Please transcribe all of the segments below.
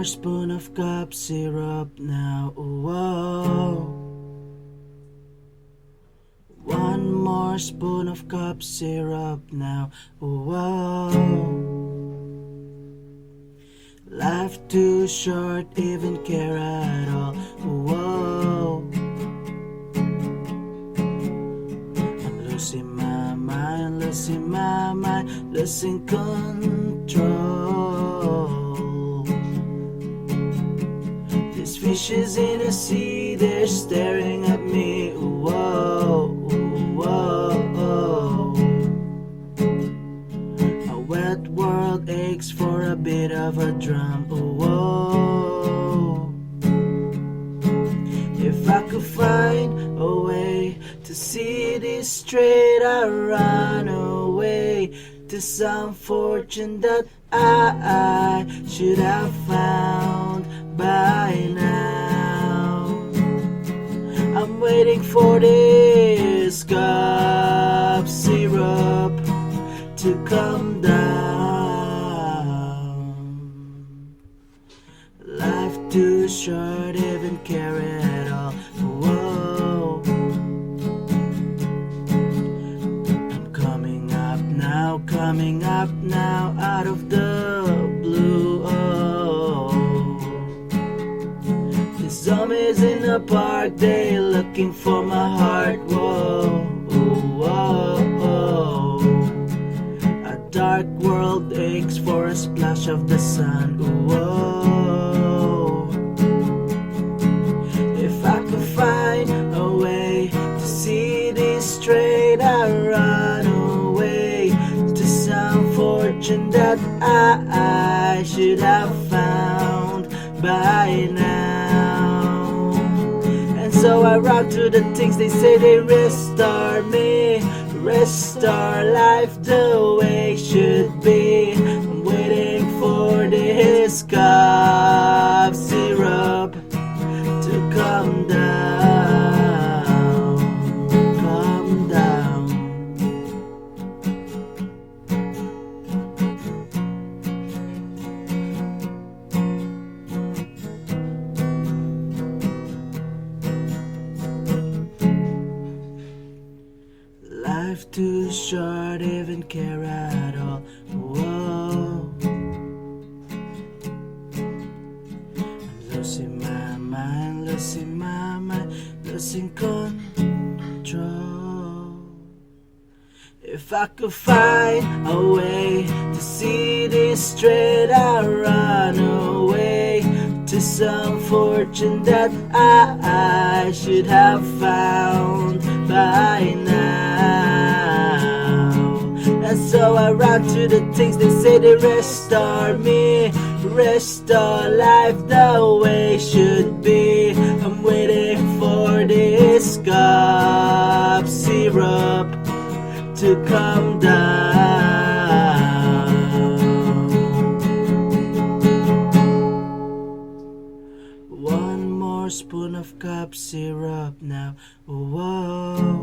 more spoon of cup syrup now. Whoa. One more spoon of cup syrup now. Whoa. Life too short, even care at all. Whoa. I'm losing my mind, losing my mind, losing control. These fishes in the sea, they're staring at me. Whoa, whoa. A wet world aches for a bit of a drum. Whoa. If I could find a way to see this straight, I'd run away to some fortune that I should have found by now. I'm waiting for this cup syrup to come down. Life too short, even care at all. Whoa. I'm coming up now, out of the blue. Oh. The zombies in the park, they looking for my heart. Whoa, whoa. A dark world aches for a splash of the sun. Whoa. If I could find a way to see this straight, I'd run away to some fortune that I should have found by now. And so I run to the things they say they restore me, restore life the way it should be. I'm waiting for this cup syrup to come down, come down. Life too short, even care at all. Whoa. I'm losing my mind, losing my mind, losing control. If I could find a way to see this straight, I'd run away to some fortune that I should have found by now. And so I run to the things they say they restore me, restore life the way it should be. I'm waiting for this cup syrup to come down. One more spoon of cup syrup now. Whoa.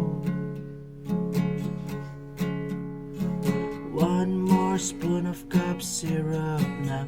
One more spoon of cup syrup now.